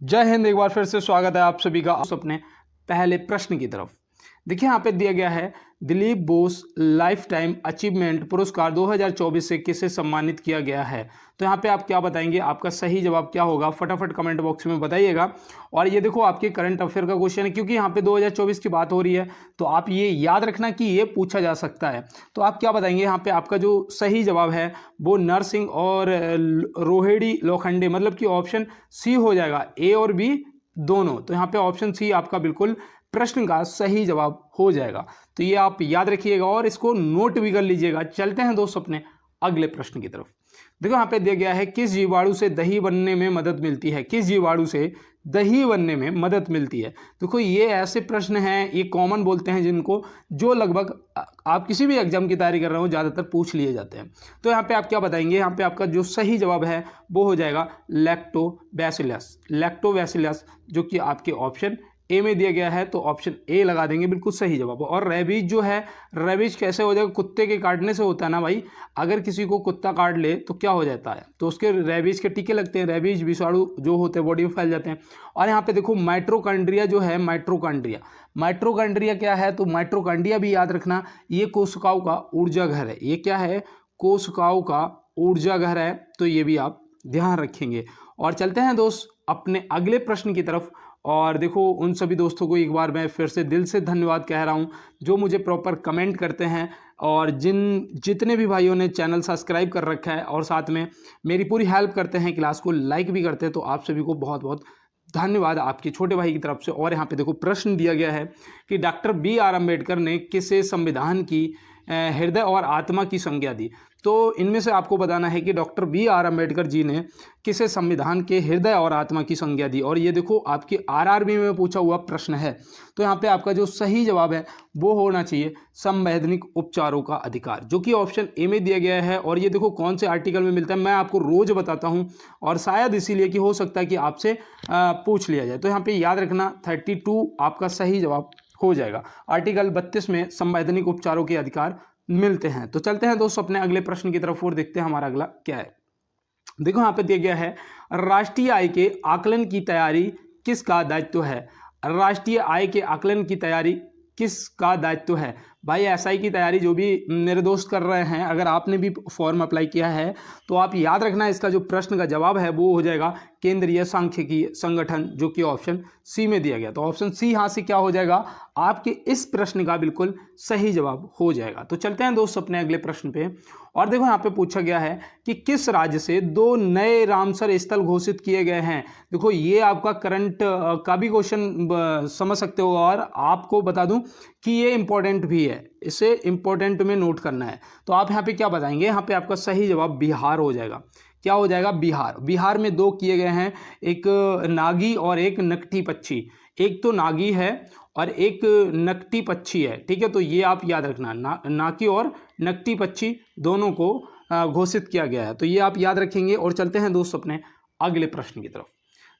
जय हिंद। एक बार फिर से स्वागत है आप सभी का अपने पहले प्रश्न की तरफ। देखिए यहाँ पे दिया गया है Dilip Bose life time achievement पुरस्कार 2024 से किसे सम्मानित किया गया है। तो यहाँ पे आप क्या बताएंगे, आपका सही जवाब क्या होगा, फटाफट कमेंट बॉक्स में बताइएगा। और ये देखो आपके करंट अफेयर का क्वेश्चन है, क्योंकि यहाँ पे 2024 की बात हो रही है तो आप ये याद रखना कि ये पूछा जा सकता है। तो आप क्या बताएंगे, यहाँ पे आपका जो सही जवाब है वो नरसिंह और रोहिणी लोखंडे, मतलब कि ऑप्शन सी हो जाएगा, ए और बी दोनों। तो यहाँ पे ऑप्शन सी आपका बिल्कुल प्रश्न का सही जवाब हो जाएगा। तो ये आप याद रखिएगा और इसको नोट भी कर लीजिएगा। चलते हैं दोस्त अपने अगले प्रश्न की तरफ। देखो यहाँ पे दिया गया है किस जीवाणु से दही बनने में मदद मिलती है। किस जीवाणु से दही बनने में मदद मिलती है। देखो ये ऐसे प्रश्न हैं, ये कॉमन बोलते हैं जिनको, जो लगभग आप किसी भी एग्जाम की तैयारी कर रहे हो ज़्यादातर पूछ लिए जाते हैं। तो यहाँ पे आप क्या बताएंगे, यहाँ पे आपका जो सही जवाब है वो हो जाएगा लैक्टोबैसिलस। लैक्टोबैसिलस जो कि आपके ऑप्शन ए में दिया गया है, तो ऑप्शन ए लगा देंगे, बिल्कुल सही जवाब। और रेबीज जो है, रेबीज कैसे हो जाएगा, कुत्ते के काटने से होता है ना भाई। अगर किसी को कुत्ता काट ले तो क्या हो जाता है, तो उसके रेबीज के टीके लगते हैं, रेबीज विषाणु जो होते हैं बॉडी में फैल जाते हैं। और यहाँ पे देखो माइट्रोकॉन्ड्रिया जो है, माइट्रोकॉन्ड्रिया, माइट्रोकॉन्ड्रिया क्या है, तो माइट्रोकॉन्ड्रिया भी याद रखना, ये कोशिकाओं का ऊर्जा घर है। ये क्या है, कोशिकाओं का ऊर्जा घर है, तो ये भी आप ध्यान रखेंगे। और चलते हैं दोस्त अपने अगले प्रश्न की तरफ। और देखो उन सभी दोस्तों को एक बार मैं फिर से दिल से धन्यवाद कह रहा हूं जो मुझे प्रॉपर कमेंट करते हैं, और जितने भी भाइयों ने चैनल सब्सक्राइब कर रखा है और साथ में मेरी पूरी हेल्प करते हैं, क्लास को लाइक भी करते हैं, तो आप सभी को बहुत बहुत धन्यवाद आपके छोटे भाई की तरफ से। और यहाँ पे देखो प्रश्न दिया गया है कि डॉक्टर BR अम्बेडकर ने किसे संविधान की हृदय और आत्मा की संज्ञा दी। तो इनमें से आपको बताना है कि डॉक्टर BR अम्बेडकर जी ने किसे संविधान के हृदय और आत्मा की संज्ञा दी। और ये देखो आपके RRB में पूछा हुआ प्रश्न है। तो यहाँ पे आपका जो सही जवाब है वो होना चाहिए संवैधानिक उपचारों का अधिकार, जो कि ऑप्शन ए में दिया गया है। और ये देखो कौन से आर्टिकल में मिलता है, मैं आपको रोज बताता हूँ, और शायद इसीलिए कि हो सकता है कि आपसे पूछ लिया जाए। तो यहाँ पे याद रखना 32 आपका सही जवाब हो जाएगा। आर्टिकल 32 में संवैधानिक उपचारों के अधिकार मिलते हैं। तो चलते हैं दोस्तों अपने अगले प्रश्न की तरफ और देखते हैं हमारा अगला क्या है। देखो यहाँ पे दिया गया है राष्ट्रीय आय के आकलन की तैयारी किसका दायित्व है। राष्ट्रीय आय के आकलन की तैयारी किसका दायित्व है। भाई SI की तैयारी जो भी मेरे दोस्त कर रहे हैं, अगर आपने भी फॉर्म अप्लाई किया है तो आप याद रखना इसका जो प्रश्न का जवाब है वो हो जाएगा केंद्रीय सांख्यिकी संगठन, जो कि ऑप्शन सी में दिया गया। तो ऑप्शन सी यहाँ से क्या हो जाएगा, आपके इस प्रश्न का बिल्कुल सही जवाब हो जाएगा। तो चलते हैं दोस्त अपने अगले प्रश्न पे। और देखो यहाँ पे पूछा गया है कि किस राज्य से 2 नए रामसर स्थल घोषित किए गए हैं। देखो ये आपका करंट का भी क्वेश्चन समझ सकते हो, और आपको बता दूं कि ये इंपॉर्टेंट भी है, इसे इंपॉर्टेंट में नोट करना है। तो आप यहाँ पे क्या बताएंगे, यहाँ पे आपका सही जवाब बिहार हो जाएगा। क्या हो जाएगा, बिहार। बिहार में 2 किए गए हैं, एक नागी और एक नकटी पक्षी। एक तो नागी है और एक नकटी पक्षी है, ठीक है। तो ये आप याद रखना, नागी और नकटी पक्षी दोनों को घोषित किया गया है, तो ये आप याद रखेंगे। और चलते हैं दोस्त अपने अगले प्रश्न की तरफ।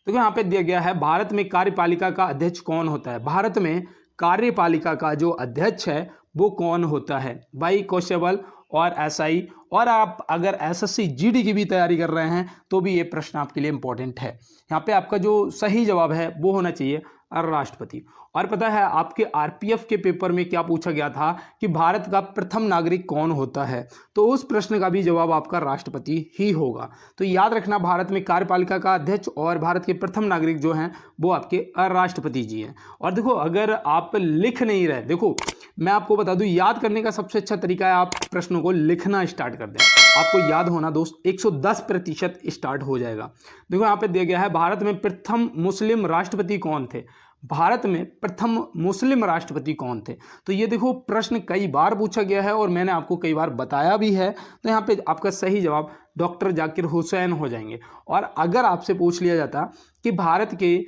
देखो यहाँ पे दिया गया है भारत में कार्यपालिका का अध्यक्ष कौन होता है। भारत में कार्यपालिका का जो अध्यक्ष है वो कौन होता है। भाई कांस्टेबल और SI, और आप अगर SSC GD की भी तैयारी कर रहे हैं तो भी ये प्रश्न आपके लिए इंपॉर्टेंट है। यहाँ पे आपका जो सही जवाब है वो होना चाहिए राष्ट्रपति। और पता है आपके RPF के पेपर में क्या पूछा गया था कि भारत का प्रथम नागरिक कौन होता है, तो उस प्रश्न का भी जवाब आपका राष्ट्रपति ही होगा। तो याद रखना भारत में कार्यपालिका का अध्यक्ष और भारत के प्रथम नागरिक जो हैं वो आपके राष्ट्रपति जी हैं। और देखो अगर आप लिख नहीं रहे, देखो मैं आपको बता दूं याद करने का सबसे अच्छा तरीका है आप प्रश्नों को लिखना स्टार्ट कर दें। आपको याद होना दोस्त 110% स्टार्ट हो जाएगा। देखो यहाँ पे दिया गया है भारत में प्रथम मुस्लिम राष्ट्रपति कौन थे। भारत में प्रथम मुस्लिम राष्ट्रपति कौन थे। तो ये देखो प्रश्न कई बार पूछा गया है और मैंने आपको कई बार बताया भी है। तो यहाँ पे आपका सही जवाब डॉक्टर जाकिर हुसैन हो जाएंगे। और अगर आपसे पूछ लिया जाता कि भारत के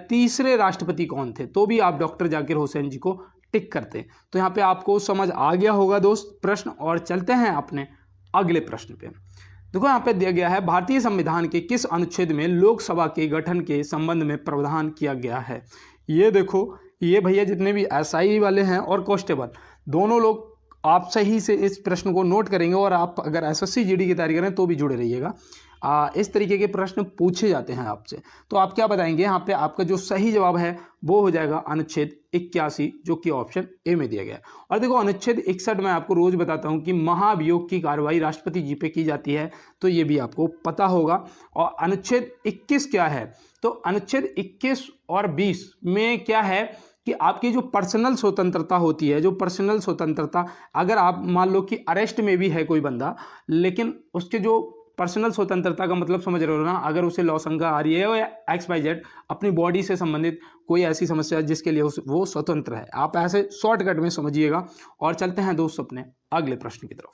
तीसरे राष्ट्रपति कौन थे, तो भी आप डॉक्टर जाकिर हुसैन जी को टिक करते। तो यहाँ पे आपको समझ आ गया होगा दोस्त प्रश्न। और चलते हैं अपने अगले प्रश्न पे। देखो यहाँ पे दिया गया है भारतीय संविधान के किस अनुच्छेद में लोकसभा के गठन के संबंध में प्रावधान किया गया है। ये देखो ये भैया जितने भी SI वाले हैं और कांस्टेबल दोनों लोग आप सही से इस प्रश्न को नोट करेंगे, और आप अगर SSC GD की तैयारी करें तो भी जुड़े रहिएगा। इस तरीके के प्रश्न पूछे जाते हैं आपसे। तो आप क्या बताएंगे यहाँ पे? आपका जो सही जवाब है वो हो जाएगा अनुच्छेद 81, जो कि ऑप्शन ए में दिया गया है। और देखो अनुच्छेद 61 मैं आपको रोज बताता हूँ कि महाभियोग की कार्रवाई राष्ट्रपति जी पे की जाती है, तो ये भी आपको पता होगा। और अनुच्छेद 21 क्या है? तो अनुच्छेद 21 और 20 में क्या है कि आपकी जो पर्सनल स्वतंत्रता होती है, जो पर्सनल स्वतंत्रता, अगर आप मान लो कि अरेस्ट में भी है कोई बंदा, लेकिन उसके जो पर्सनल स्वतंत्रता का मतलब समझ रहे हो ना, अगर उसे लौसंगा आ रही है या XYZ अपनी बॉडी से संबंधित कोई ऐसी समस्या जिसके लिए वो स्वतंत्र है, आप ऐसे शॉर्टकट में समझिएगा। और चलते हैं दोस्त अपने अगले प्रश्न की तरफ।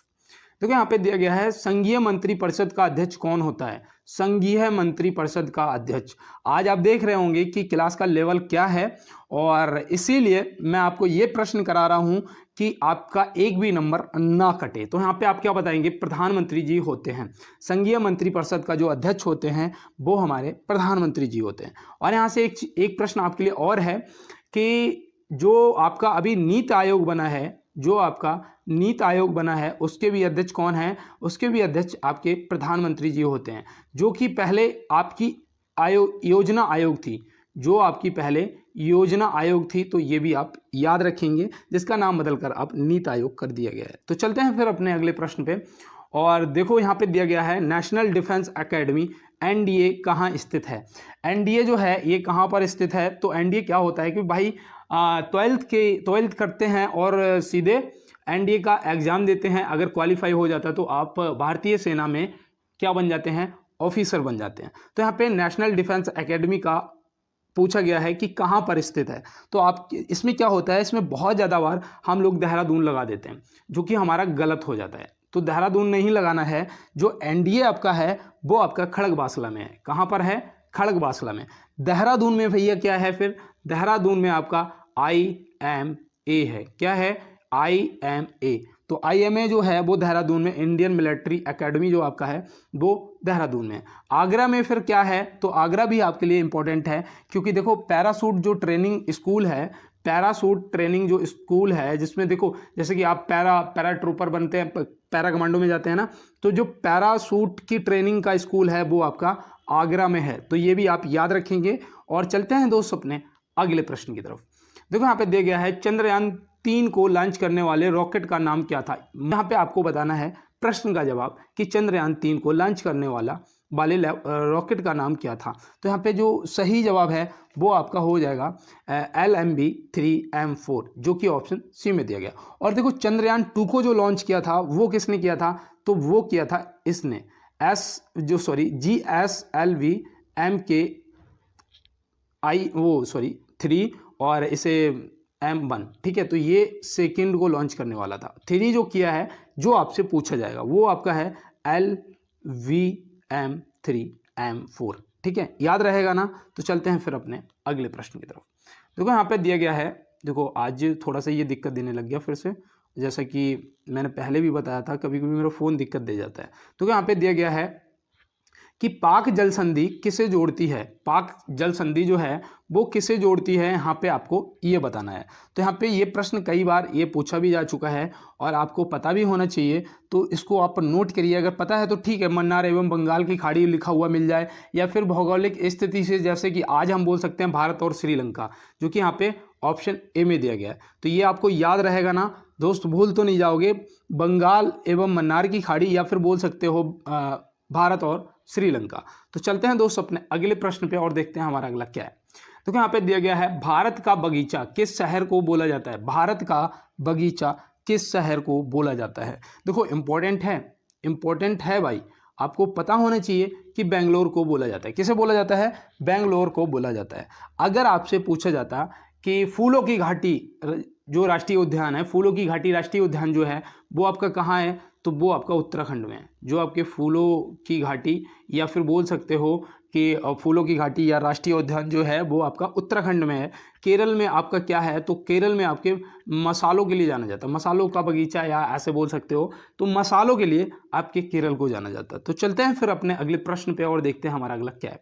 देखो यहाँ पे दिया गया है संघीय मंत्री परिषद का अध्यक्ष कौन होता है? संघीय मंत्री परिषद का अध्यक्ष। आज आप देख रहे होंगे कि क्लास का लेवल क्या है, और इसीलिए मैं आपको ये प्रश्न करा रहा हूं कि आपका एक भी नंबर ना कटे। तो यहाँ पे आप क्या बताएंगे? प्रधानमंत्री जी होते हैं। संघीय मंत्री परिषद का जो अध्यक्ष होते हैं वो हमारे प्रधानमंत्री जी होते हैं। और यहाँ से एक प्रश्न आपके लिए और है कि जो आपका अभी नीति आयोग बना है, जो आपका नीति आयोग बना है, उसके भी अध्यक्ष कौन है? उसके भी अध्यक्ष आपके प्रधानमंत्री जी होते हैं, जो कि पहले आपकी योजना आयोग थी, जो आपकी पहले योजना आयोग थी। तो ये भी आप याद रखेंगे, जिसका नाम बदलकर अब नीति आयोग कर दिया गया है। तो चलते हैं फिर अपने अगले प्रश्न पे। और देखो यहाँ पे दिया गया है नेशनल डिफेंस एकेडमी NDA कहाँ स्थित है? NDA जो है ये कहाँ पर स्थित है? तो NDA क्या होता है कि भाई 12th करते हैं और सीधे NDA का एग्जाम देते हैं। अगर क्वालिफाई हो जाता है तो आप भारतीय सेना में क्या बन जाते हैं? ऑफिसर बन जाते हैं। तो यहाँ पे नेशनल डिफेंस एकेडमी का पूछा गया है कि कहाँ पर स्थित है। तो आप इसमें क्या होता है, इसमें बहुत ज़्यादा बार हम लोग देहरादून लगा देते हैं, जो कि हमारा गलत हो जाता है। तो देहरादून नहीं लगाना है। जो NDA आपका है वो आपका खड़गवासला में है। कहाँ पर है? खड़गवासला में। देहरादून में भैया क्या है? फिर देहरादून में आपका IMA है। क्या है? IMA। तो IMA जो है वो देहरादून में, इंडियन मिलिट्री एकेडमी जो आपका है वो देहरादून में। आगरा में फिर क्या है? तो आगरा भी आपके लिए इंपॉर्टेंट है, क्योंकि देखो पैरासूट जो ट्रेनिंग स्कूल है, पैरासूट ट्रेनिंग जो स्कूल है, जिसमें देखो जैसे कि आप पैरा ट्रूपर बनते हैं, पैरा कमांडो में जाते हैं ना, तो जो पैरासूट की ट्रेनिंग का स्कूल है वो आपका आगरा में है। तो ये भी आप याद रखेंगे। और चलते हैं दोस्त अपने अगले प्रश्न की तरफ। देखो यहाँ पे दिया गया है चंद्रयान 3 को लॉन्च करने वाले रॉकेट का नाम क्या था? यहाँ पे आपको बताना है प्रश्न का जवाब कि चंद्रयान 3 को लॉन्च करने वाले रॉकेट का नाम क्या था। तो यहाँ पे जो सही जवाब है वो आपका हो जाएगा LMB-3M4, जो कि ऑप्शन सी में दिया गया। और देखो चंद्रयान 2 को जो लॉन्च किया था वो किसने किया था? तो वो किया था इसने GSLV MK3 और इसे M1, ठीक है। तो ये सेकंड को लॉन्च करने वाला था। 3 जो किया है, जो आपसे पूछा जाएगा वो आपका है LVM-3M4, ठीक है, याद रहेगा ना। तो चलते हैं फिर अपने अगले प्रश्न की तरफ। देखो यहाँ पे दिया गया है, देखो आज थोड़ा सा ये दिक्कत देने लग गया फिर से, जैसा कि मैंने पहले भी बताया था, कभी कभी मेरा फ़ोन दिक्कत दे जाता है। तो यहाँ पे दिया गया है कि पाक जल संधि किसे जोड़ती है? पाक जल संधि जो है वो किसे जोड़ती है, यहाँ पे आपको ये बताना है। तो यहाँ पे ये प्रश्न कई बार ये पूछा भी जा चुका है और आपको पता भी होना चाहिए, तो इसको आप नोट करिए। अगर पता है तो ठीक है, मन्नार एवं बंगाल की खाड़ी लिखा हुआ मिल जाए, या फिर भौगोलिक स्थिति से, जैसे कि आज हम बोल सकते हैं भारत और श्रीलंका, जो कि यहाँ पे ऑप्शन ए में दिया गया है। तो ये आपको याद रहेगा ना दोस्त, भूल तो नहीं जाओगे। बंगाल एवं मन्नार की खाड़ी, या फिर बोल सकते हो भारत और श्रीलंका। तो चलते हैं दोस्त अपने अगले प्रश्न पे और देखते हैं हमारा अगला क्या है। तो यहाँ पे दिया गया है भारत का बगीचा किस शहर को बोला जाता है? भारत का बगीचा किस शहर को बोला जाता है? देखो इंपॉर्टेंट है भाई, आपको पता होना चाहिए कि बेंगलोर को बोला जाता है। किसे बोला जाता है? बेंगलोर को बोला जाता है। अगर आपसे पूछा जाता कि फूलों की घाटी जो राष्ट्रीय उद्यान है, फूलों की घाटी राष्ट्रीय उद्यान जो है वो आपका कहाँ है? तो वो आपका उत्तराखंड में है। जो आपके फूलों की घाटी, या फिर बोल सकते हो कि फूलों की घाटी या राष्ट्रीय उद्यान जो है वो आपका उत्तराखंड में है। केरल में आपका क्या है? तो केरल में आपके मसालों के लिए जाना जाता है, मसालों का बगीचा, या ऐसे बोल सकते हो। तो मसालों के लिए आपके केरल को जाना जाता है। तो चलते हैं फिर अपने अगले प्रश्न पे और देखते हैं हमारा अगला क्या है।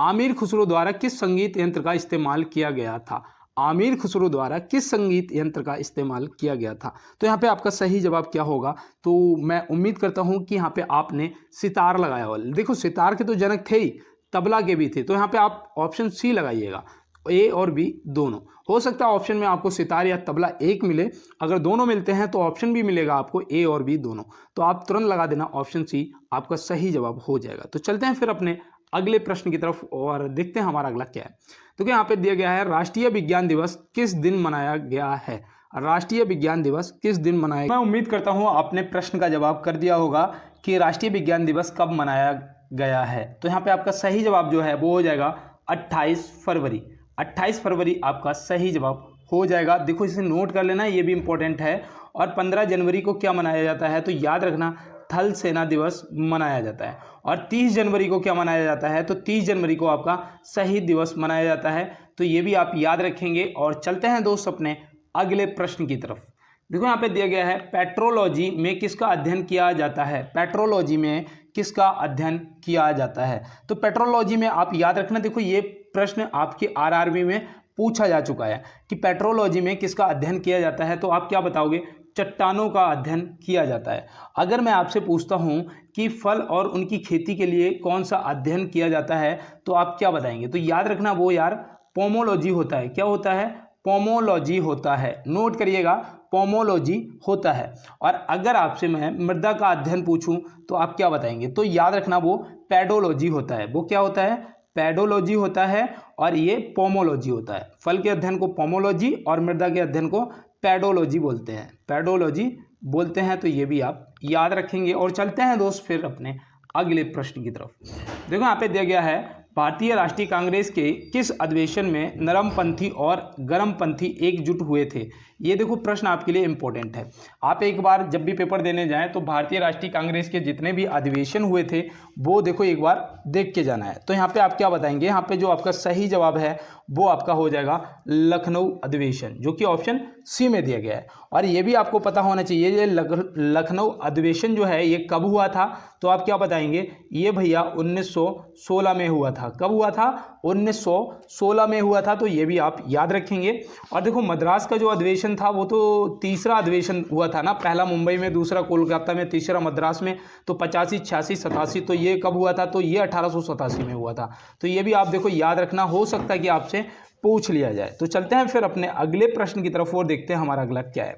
आमिर खुसरो द्वारा किस संगीत यंत्र का इस्तेमाल किया गया था? आमिर खुसरो द्वारा किस संगीत यंत्र का इस्तेमाल किया गया था। तो यहाँ पे आपका सही जवाब क्या होगा, तो मैं उम्मीद करता हूँ कि यहाँ पे आपने सितार लगाया होगा। देखो सितार के तो जनक थे ही, तबला के भी थे, तो यहाँ पे आप ऑप्शन सी लगाइएगा, ए और बी दोनों। हो सकता है ऑप्शन में आपको सितार या तबला एक मिले, अगर दोनों मिलते हैं तो ऑप्शन भी मिलेगा आपको ए और बी दोनों, तो आप तुरंत लगा देना ऑप्शन सी, आपका सही जवाब हो जाएगा। तो चलते हैं फिर अपने अगले प्रश्न की तरफ और देखते हैं हमारा अगला क्या है। तो यहाँ पे दिया गया है राष्ट्रीय विज्ञान दिवस किस दिन मनाया गया है। राष्ट्रीय विज्ञान दिवस किस दिन मनाया, मैं उम्मीद करता हूँ आपने प्रश्न का जवाब कर दिया होगा कि राष्ट्रीय विज्ञान दिवस कब मनाया गया है। तो यहाँ पे आपका सही जवाब जो है वो हो जाएगा 28 फरवरी। 28 फरवरी आपका सही जवाब हो जाएगा। देखो इसे नोट कर लेना, ये भी इंपॉर्टेंट है। और 15 जनवरी को क्या मनाया जाता है, तो याद रखना थल सेना दिवस मनाया जाता है। और 30 जनवरी को क्या मनाया जाता है, तो 30 जनवरी को आपका शहीद दिवस मनाया जाता है। तो ये भी आप याद रखेंगे। और चलते हैं दोस्त अपने अगले प्रश्न की तरफ। देखो यहाँ पे दिया गया है पेट्रोलॉजी में किसका अध्ययन किया जाता है। पेट्रोलॉजी में किसका अध्ययन किया जाता है, तो पेट्रोलॉजी में आप याद रखना। देखो ये प्रश्न आपके आरआरबी में पूछा जा चुका है कि पेट्रोलॉजी में किसका अध्ययन किया जाता है, तो आप क्या बताओगे, चट्टानों का अध्ययन किया जाता है। अगर मैं आपसे पूछता हूं कि फल और उनकी खेती के लिए कौन सा अध्ययन किया जाता है, तो आप क्या बताएंगे, तो याद रखना वो यार पोमोलॉजी होता है। क्या होता है, पोमोलॉजी होता है, नोट करिएगा, पोमोलॉजी होता है। और अगर आपसे मैं मृदा का अध्ययन पूछूं तो आप क्या बताएंगे, तो याद रखना वो पेडोलॉजी होता है। वो क्या होता है, पेडोलॉजी होता है, और ये पोमोलॉजी होता है। फल के अध्ययन को पोमोलॉजी और मृदा के अध्ययन को पेडोलॉजी बोलते हैं, पेडोलॉजी बोलते हैं। तो ये भी आप याद रखेंगे। और चलते हैं दोस्त फिर अपने अगले प्रश्न की तरफ। देखो यहाँ पे दिया गया है भारतीय राष्ट्रीय कांग्रेस के किस अधिवेशन में नरमपंथी और गर्मपंथी एकजुट हुए थे। ये देखो प्रश्न आपके लिए इंपॉर्टेंट है। आप एक बार जब भी पेपर देने जाएं तो भारतीय राष्ट्रीय कांग्रेस के जितने भी अधिवेशन हुए थे वो देखो एक बार देख के जाना है। तो यहाँ पे आप क्या बताएंगे, यहाँ पे जो आपका सही जवाब है वो आपका हो जाएगा लखनऊ अधिवेशन, जो कि ऑप्शन सी में दिया गया है। और ये भी आपको पता होना चाहिए ये लखनऊ अधिवेशन जो है ये कब हुआ था, तो आप क्या बताएंगे, ये भैया 1916 में हुआ था। कब हुआ था, 1916 में हुआ था। तो ये भी आप याद रखेंगे। और देखो मद्रास का जो अधिवेशन था वो तो तीसरा अधिवेशन हुआ था ना, पहला मुंबई में, दूसरा कोलकाता में, तीसरा मद्रास में। तो 85, 86, 87, तो ये कब हुआ था, तो ये 1887 में हुआ था। तो ये भी आप देखो याद रखना, हो सकता है कि आपसे पूछ लिया जाए। तो चलते हैं फिर अपने अगले प्रश्न की तरफ और देखते हैं हमारा अगला क्या है।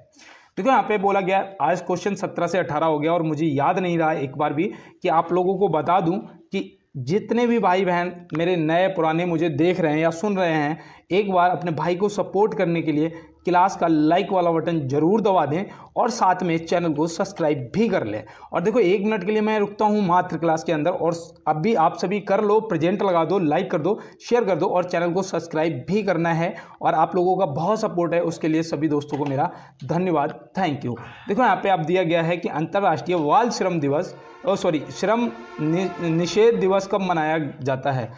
देखो यहाँ पे बोला गया आज क्वेश्चन 17 से 18 हो गया और मुझे याद नहीं रहा एक बार भी कि आप लोगों को बता दूं कि जितने भी भाई बहन मेरे नए पुराने मुझे देख रहे हैं या सुन रहे हैं, एक बार अपने भाई को सपोर्ट करने के लिए क्लास का लाइक वाला बटन जरूर दबा दें और साथ में चैनल को सब्सक्राइब भी कर लें। और देखो 1 मिनट के लिए मैं रुकता हूं मात्र क्लास के अंदर, और अब भी आप सभी कर लो, प्रेजेंट लगा दो, लाइक कर दो, शेयर कर दो और चैनल को सब्सक्राइब भी करना है। और आप लोगों का बहुत सपोर्ट है, उसके लिए सभी दोस्तों को मेरा धन्यवाद, थैंक यू। देखो यहाँ पे आप दिया गया है कि अंतर्राष्ट्रीय बाल श्रम दिवस श्रम निषेध दिवस कब मनाया जाता है।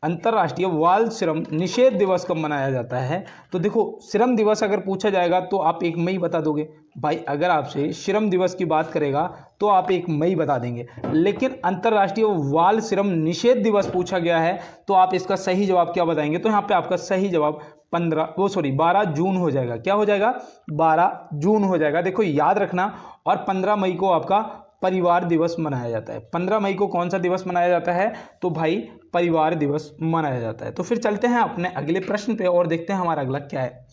अंतर्राष्ट्रीय बाल श्रम निषेध दिवस कब मनाया जाता है, तो देखो श्रम दिवस अगर पूछा जाएगा तो आप 1 मई बता दोगे भाई। अगर आपसे श्रम दिवस की बात करेगा तो आप 1 मई बता देंगे। लेकिन अंतर्राष्ट्रीय बाल श्रम निषेध दिवस पूछा गया है तो आप इसका सही जवाब क्या बताएंगे, तो यहाँ पे आपका सही जवाब 12 जून हो जाएगा। क्या हो जाएगा, 12 जून हो जाएगा। देखो याद रखना। और 15 मई को आपका परिवार दिवस मनाया जाता है। 15 मई को कौन सा दिवस मनाया जाता है, तो भाई परिवार दिवस मनाया जाता है। तो फिर चलते हैं अपने अगले प्रश्न पे और देखते हैं हमारा अगला क्या है।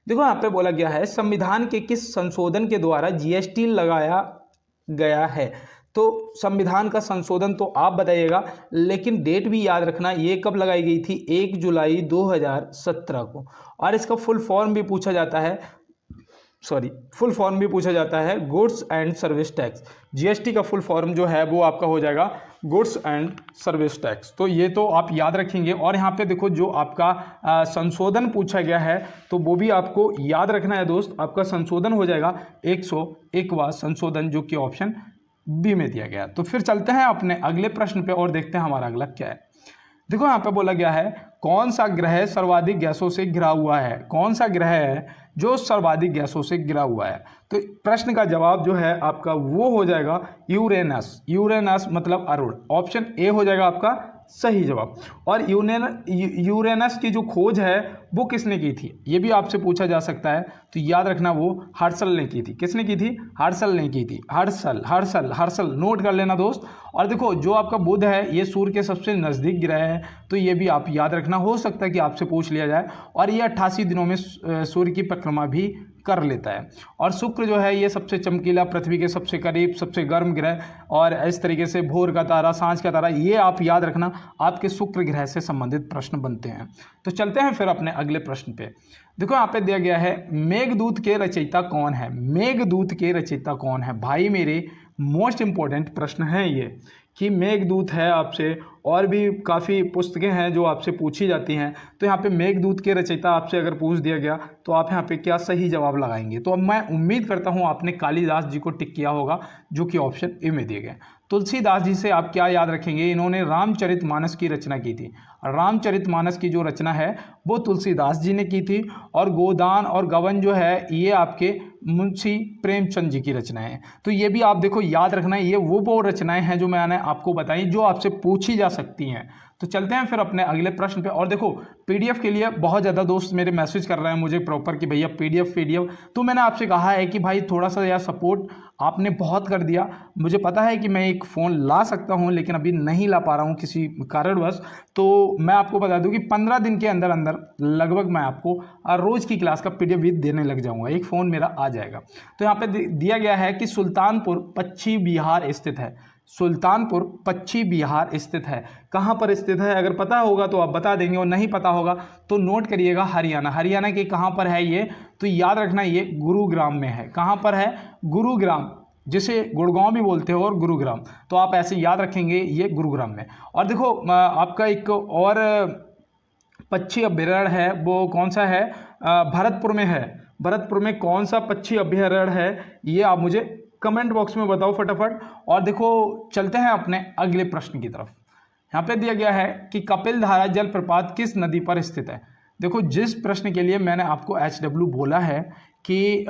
देखो यहाँ पे बोला गया है संविधान के किस संशोधन के द्वारा जीएसटी लगाया गया है। तो संविधान का संशोधन तो आप बताइएगा, लेकिन डेट भी याद रखना, ये कब लगाई गई थी, 1 जुलाई 2017 को। और इसका फुल फॉर्म भी पूछा जाता है, goods and service tax. GST का फुल फॉर्म जो है वो आपका हो जाएगा गुड्स एंड सर्विस टैक्स। तो ये तो आप याद रखेंगे। और यहाँ पे देखो जो आपका संशोधन पूछा गया है तो वो भी आपको याद रखना है दोस्त। आपका संशोधन हो जाएगा 101वां संशोधन, जो कि ऑप्शन बी में दिया गया। तो फिर चलते हैं अपने अगले प्रश्न पे और देखते हैं हमारा अगला क्या है। देखो यहाँ पे बोला गया है कौन सा ग्रह सर्वाधिक गैसों से घिरा हुआ है। कौन सा ग्रह है जो सर्वाधिक गैसों से घिरा हुआ है, तो प्रश्न का जवाब जो है आपका वो हो जाएगा यूरेनस। यूरेनस मतलब अरुण। ऑप्शन ए हो जाएगा आपका सही जवाब। और यूरेनस की जो खोज है वो किसने की थी, ये भी आपसे पूछा जा सकता है, तो याद रखना वो हर्शल ने की थी। किसने की थी? हर्शल ने की थी। हर्शल नोट कर लेना दोस्त। और देखो जो आपका बुध है ये सूर्य के सबसे नज़दीक ग्रह है, तो ये भी आप याद रखना, हो सकता है कि आपसे पूछ लिया जाए। और ये 88 दिनों में सूर्य की परिक्रमा भी कर लेता है। और शुक्र जो है ये सबसे चमकीला, पृथ्वी के सबसे करीब, सबसे गर्म ग्रह, और इस तरीके से भोर का तारा, सांझ का तारा, ये आप याद रखना, आपके शुक्र ग्रह से संबंधित प्रश्न बनते हैं। तो चलते हैं फिर अपने अगले प्रश्न पे। देखो यहाँ पे दिया गया है मेघदूत के रचयिता कौन है। मेघदूत के रचयिता कौन है भाई मेरे, मोस्ट इंपॉर्टेंट प्रश्न है ये कि मेघदूत है आपसे, और भी काफ़ी पुस्तकें हैं जो आपसे पूछी जाती हैं। तो यहाँ पे मेघदूत के रचयिता आपसे अगर पूछ दिया गया तो आप यहाँ पे क्या सही जवाब लगाएंगे। तो अब मैं उम्मीद करता हूँ आपने कालिदास जी को टिक किया होगा, जो कि ऑप्शन ए में दिए गए। तुलसीदास जी से आप क्या याद रखेंगे, इन्होंने रामचरितमानस की रचना की थी। रामचरितमानस की जो रचना है वो तुलसीदास जी ने की थी। और गोदान और गबन जो है ये आपके मुंशी प्रेमचंद जी की रचनाएं हैं। तो ये भी आप देखो याद रखना, ये वो रचनाएं हैं जो मैंने आपको बताई, जो आपसे पूछी जा सकती हैं। तो चलते हैं फिर अपने अगले प्रश्न पे। और देखो पीडीएफ के लिए बहुत ज़्यादा दोस्त मेरे मैसेज कर रहे हैं मुझे प्रॉपर कि भैया पीडीएफ। तो मैंने आपसे कहा है कि भाई थोड़ा सा यार सपोर्ट आपने बहुत कर दिया। मुझे पता है कि मैं एक फ़ोन ला सकता हूं, लेकिन अभी नहीं ला पा रहा हूं किसी कारणवश। तो मैं आपको बता दूं कि 15 दिन के अंदर अंदर लगभग मैं आपको रोज़ की क्लास का पीडीएफ भी देने लग जाऊंगा, एक फ़ोन मेरा आ जाएगा। तो यहाँ पे दिया गया है कि सुल्तानपुर पश्चिम बिहार स्थित है। सुल्तानपुर पश्चिम बिहार स्थित है। कहाँ पर स्थित है, अगर पता होगा तो आप बता देंगे, और नहीं पता होगा तो नोट करिएगा हरियाणा। हरियाणा के कहाँ पर है ये, तो याद रखना ये गुरुग्राम में है। कहाँ पर है? गुरुग्राम, जिसे गुड़गांव भी बोलते हो, और गुरुग्राम, तो आप ऐसे याद रखेंगे ये गुरुग्राम में। और देखो आपका एक और पक्षी अभ्यारण्य है, वो कौन सा है? भरतपुर में है। भरतपुर में कौन सा पक्षी अभ्यारण्य है, ये आप मुझे कमेंट बॉक्स में बताओ फटाफट। और देखो चलते हैं अपने अगले प्रश्न की तरफ। यहाँ पे दिया गया है कि कपिलधारा जलप्रपात किस नदी पर स्थित है। देखो जिस प्रश्न के लिए मैंने आपको HW बोला है कि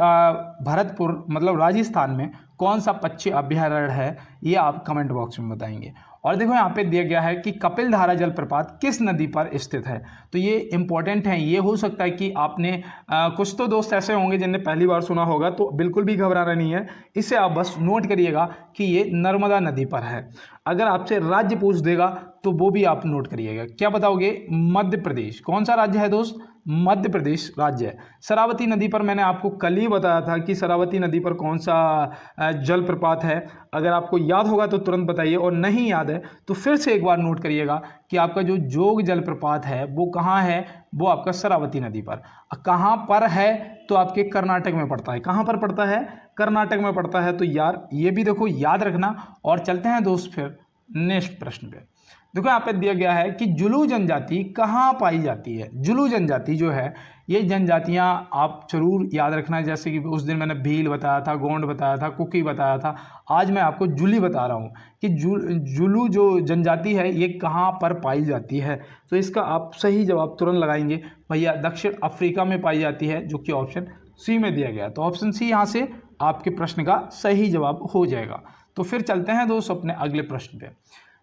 भरतपुर मतलब राजस्थान में कौन सा पक्षी अभ्यारण्य है, ये आप कमेंट बॉक्स में बताएंगे। और देखो यहाँ पे दिया गया है कि कपिलधारा जलप्रपात किस नदी पर स्थित है। तो ये इंपॉर्टेंट है, ये हो सकता है कि आपने कुछ तो दोस्त ऐसे होंगे जिनने पहली बार सुना होगा, तो बिल्कुल भी घबराना नहीं है। इसे आप बस नोट करिएगा कि ये नर्मदा नदी पर है। अगर आपसे राज्य पूछ देगा तो वो भी आप नोट करिएगा। क्या बताओगे? मध्य प्रदेश। कौन सा राज्य है दोस्त? मध्य प्रदेश राज्य है। शरावती नदी पर मैंने आपको कल ही बताया था कि शरावती नदी पर कौन सा जलप्रपात है। अगर आपको याद होगा तो तुरंत बताइए, और नहीं याद है तो फिर से एक बार नोट करिएगा कि आपका जो जोग जलप्रपात है वो कहाँ है, वो आपका शरावती नदी पर। कहाँ पर है? तो आपके कर्नाटक में पड़ता है। कहाँ पर पड़ता है? कर्नाटक में पड़ता है। तो यार ये भी देखो याद रखना। और चलते हैं दोस्त फिर नेक्स्ट प्रश्न पे। देखो यहाँ पे दिया गया है कि जुलू जनजाति कहाँ पाई जाती है। जुलू जनजाति जो है, ये जनजातियाँ आप जरूर याद रखना। जैसे कि उस दिन मैंने भील बताया था, गोंड बताया था, कुकी बताया था, आज मैं आपको जुली बता रहा हूँ कि जुलू जो जनजाति है ये कहाँ पर पाई जाती है। तो इसका आप सही जवाब तुरंत लगाएंगे भैया, दक्षिण अफ्रीका में पाई जाती है, जो कि ऑप्शन सी में दिया गया। तो ऑप्शन सी यहाँ से आपके प्रश्न का सही जवाब हो जाएगा। तो फिर चलते हैं दोस्त अपने अगले प्रश्न पे।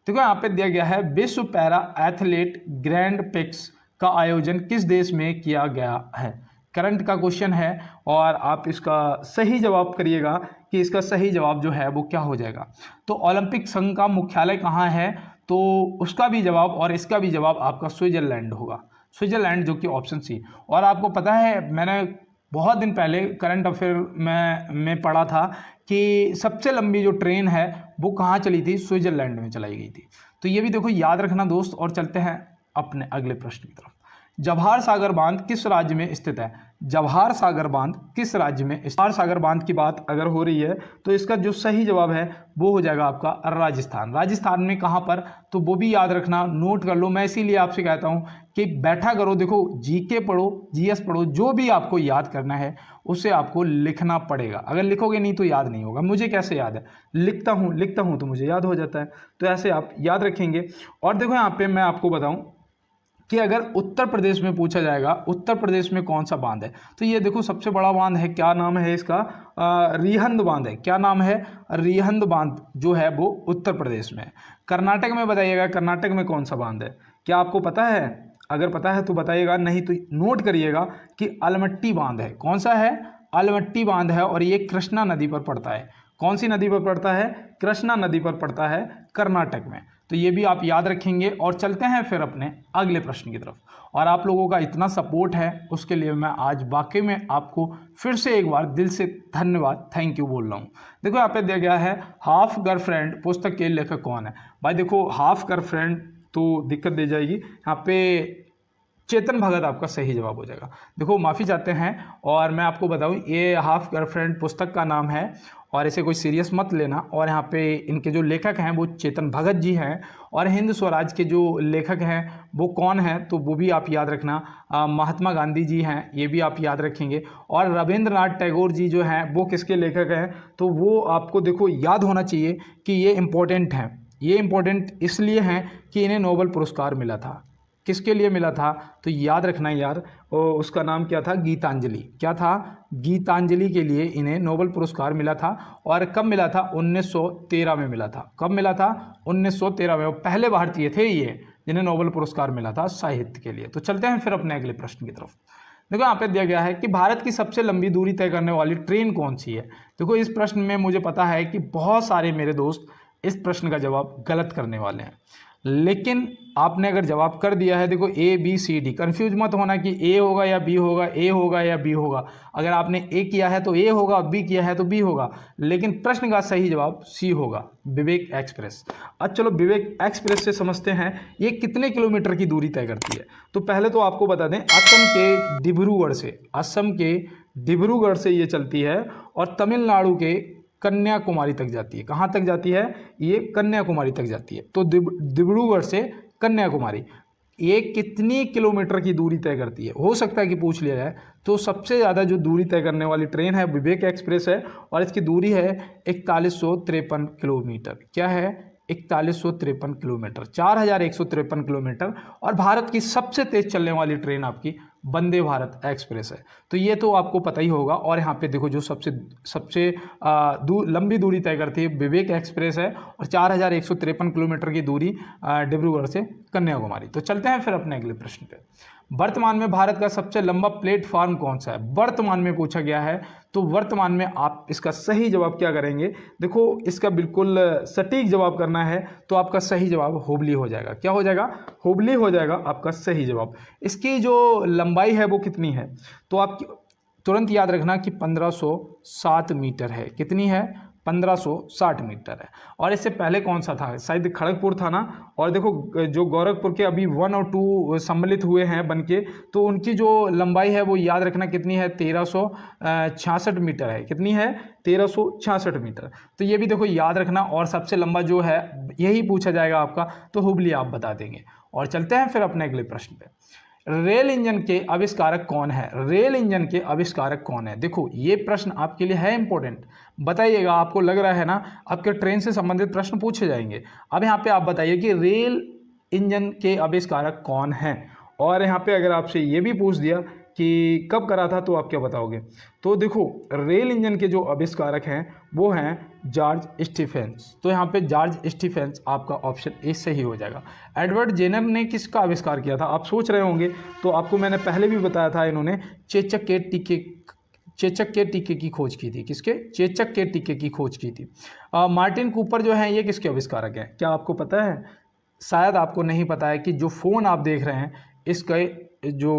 देखो यहाँ पे दिया गया है विश्व पैरा एथलीट ग्रैंड प्रिक्स का आयोजन किस देश में किया गया है। करंट का क्वेश्चन है, और आप इसका सही जवाब करिएगा कि इसका सही जवाब जो है वो क्या हो जाएगा। तो ओलंपिक संघ का मुख्यालय कहाँ है, तो उसका भी जवाब और इसका भी जवाब आपका स्विट्जरलैंड होगा। स्विट्जरलैंड, जो कि ऑप्शन सी। और आपको पता है मैंने बहुत दिन पहले करंट अफेयर में पढ़ा था कि सबसे लंबी जो ट्रेन है वो कहाँ चली थी, स्विट्जरलैंड में चलाई गई थी। तो ये भी देखो याद रखना दोस्त। और चलते हैं अपने अगले प्रश्न की तरफ। जवाहर सागर बांध किस राज्य में स्थित है। जवाहर सागर बांध किस राज्य में? जवाहर सागर बांध की बात अगर हो रही है तो इसका जो सही जवाब है वो हो जाएगा आपका राजस्थान। राजस्थान में कहाँ पर, तो वो भी याद रखना, नोट कर लो। मैं इसीलिए आपसे कहता हूँ कि बैठा करो, देखो जीके पढ़ो, जीएस पढ़ो, जो भी आपको याद करना है उसे आपको लिखना पड़ेगा। अगर लिखोगे नहीं तो याद नहीं होगा। मुझे कैसे याद है, लिखता हूँ तो मुझे याद हो जाता है। तो ऐसे आप याद रखेंगे। और देखो यहाँ पे मैं आपको बताऊँ कि अगर उत्तर प्रदेश में पूछा जाएगा उत्तर प्रदेश में कौन सा बांध है, तो ये देखो सबसे बड़ा बांध है, क्या नाम है इसका, रिहंद बांध है। क्या नाम है, रिहंद बांध जो है वो उत्तर प्रदेश में है। कर्नाटक में बताइएगा, कर्नाटक में कौन सा बांध है, क्या आपको पता है? अगर पता है तो बताइएगा, नहीं तो नोट करिएगा कि अलमट्टी बांध है। कौन सा है? अलमट्टी बांध है, और ये कृष्णा नदी पर पड़ता है। कौन सी नदी पर पड़ता है? कृष्णा नदी पर पड़ता है कर्नाटक में। तो ये भी आप याद रखेंगे। और चलते हैं फिर अपने अगले प्रश्न की तरफ। और आप लोगों का इतना सपोर्ट है उसके लिए मैं आज वाकई में आपको फिर से एक बार दिल से धन्यवाद, थैंक यू बोल रहा हूँ। देखो यहाँ पे दिया गया है हाफ गर्लफ्रेंड पुस्तक के लेखक कौन है। भाई देखो हाफ गर्लफ्रेंड तो दिक्कत दे जाएगी, यहाँ पे चेतन भगत आपका सही जवाब हो जाएगा। देखो माफ़ी चाहते हैं, और मैं आपको बताऊं ये हाफ गर्लफ्रेंड पुस्तक का नाम है, और इसे कोई सीरियस मत लेना। और यहाँ पे इनके जो लेखक हैं वो चेतन भगत जी हैं, और हिंद स्वराज के जो लेखक हैं वो कौन हैं, तो वो भी आप याद रखना, महात्मा गांधी जी हैं, ये भी आप याद रखेंगे। और रविंद्रनाथ टैगोर जी जो हैं वो किसके लेखक हैं, तो वो आपको देखो याद होना चाहिए कि ये इम्पोर्टेंट हैं। ये इम्पोर्टेंट इसलिए हैं कि इन्हें नोबेल पुरस्कार मिला था। किसके लिए मिला था, तो याद रखना यार, उसका नाम क्या था, गीतांजलि। क्या था? गीतांजलि के लिए इन्हें नोबेल पुरस्कार मिला था। और कब मिला था? 1913 में मिला था। कब मिला था? 1913 में। वो पहले भारतीय थे ये जिन्हें नोबेल पुरस्कार मिला था साहित्य के लिए। तो चलते हैं फिर अपने अगले प्रश्न की तरफ। देखो यहाँ पे दिया गया है कि भारत की सबसे लंबी दूरी तय करने वाली ट्रेन कौन सी है। देखो इस प्रश्न में मुझे पता है कि बहुत सारे मेरे दोस्त इस प्रश्न का जवाब गलत करने वाले हैं, लेकिन आपने अगर जवाब कर दिया है, देखो A B C D, confuse मत होना कि ए होगा या बी होगा, ए होगा या बी होगा। अगर आपने ए किया है तो ए होगा, बी किया है तो बी होगा, लेकिन प्रश्न का सही जवाब सी होगा, विवेक एक्सप्रेस। अब चलो विवेक एक्सप्रेस से समझते हैं ये कितने किलोमीटर की दूरी तय करती है। तो पहले तो आपको बता दें असम के डिब्रूगढ़ से ये चलती है, और तमिलनाडु के कन्याकुमारी तक जाती है। कहाँ तक जाती है? ये कन्याकुमारी तक जाती है। तो डिब्रूगढ़ से कन्याकुमारी ये कितनी किलोमीटर की दूरी तय करती है, हो सकता है कि पूछ लिया जाए। तो सबसे ज़्यादा जो दूरी तय करने वाली ट्रेन है विवेक एक्सप्रेस है, और इसकी दूरी है 4153 किलोमीटर। क्या है? 4153 किलोमीटर, 4153 किलोमीटर। और भारत की सबसे तेज चलने वाली ट्रेन आपकी वंदे भारत एक्सप्रेस है। तो ये तो आपको पता ही होगा। और यहाँ पे देखो जो सबसे लंबी दूरी तय करती है विवेक एक्सप्रेस है, और 4153 किलोमीटर की दूरी डिब्रूगढ़ से कन्याकुमारी। तो चलते हैं फिर अपने अगले प्रश्न पे। वर्तमान में भारत का सबसे लंबा प्लेटफॉर्म कौन सा है? वर्तमान में पूछा गया है, तो वर्तमान में आप इसका सही जवाब क्या करेंगे? देखो इसका बिल्कुल सटीक जवाब करना है, तो आपका सही जवाब हुबली हो जाएगा। क्या हो जाएगा? हुबली हो जाएगा आपका सही जवाब। इसकी जो लंबाई है वो कितनी है, तो आप तुरंत याद रखना कि 1507 मीटर है। कितनी है? 1560 मीटर है। और इससे पहले कौन सा था? शायद खड़गपुर था ना। और देखो जो गोरखपुर के अभी 1 और 2 सम्मिलित हुए हैं बनके, तो उनकी जो लंबाई है वो याद रखना कितनी है? 1366 मीटर है। कितनी है? 1366 मीटर। तो ये भी देखो याद रखना। और सबसे लंबा जो है यही पूछा जाएगा आपका, तो हुबली आप बता देंगे। और चलते हैं फिर अपने अगले प्रश्न पे। रेल इंजन के आविष्कारक कौन है? रेल इंजन के आविष्कारक कौन है? देखो ये प्रश्न आपके लिए है इंपॉर्टेंट। बताइएगा, आपको लग रहा है ना आपके ट्रेन से संबंधित प्रश्न पूछे जाएंगे। अब यहाँ पे आप बताइए कि रेल इंजन के आविष्कारक कौन है। और यहाँ पे अगर आपसे ये भी पूछ दिया कि कब करा था, तो आप क्या बताओगे? तो देखो रेल इंजन के जो आविष्कारक हैं वो हैं जॉर्ज स्टीफेंस। तो यहाँ पे जॉर्ज स्टीफेंस आपका ऑप्शन ए सही हो जाएगा। एडवर्ड जेनर ने किसका आविष्कार किया था? आप सोच रहे होंगे, तो आपको मैंने पहले भी बताया था, इन्होंने चेचक के टीके की खोज की थी। किसके? चेचक के टीके की खोज की थी। मार्टिन कूपर जो है ये किसके आविष्कारक हैं? क्या आपको पता है? शायद आपको नहीं पता है कि जो फ़ोन आप देख रहे हैं इसके जो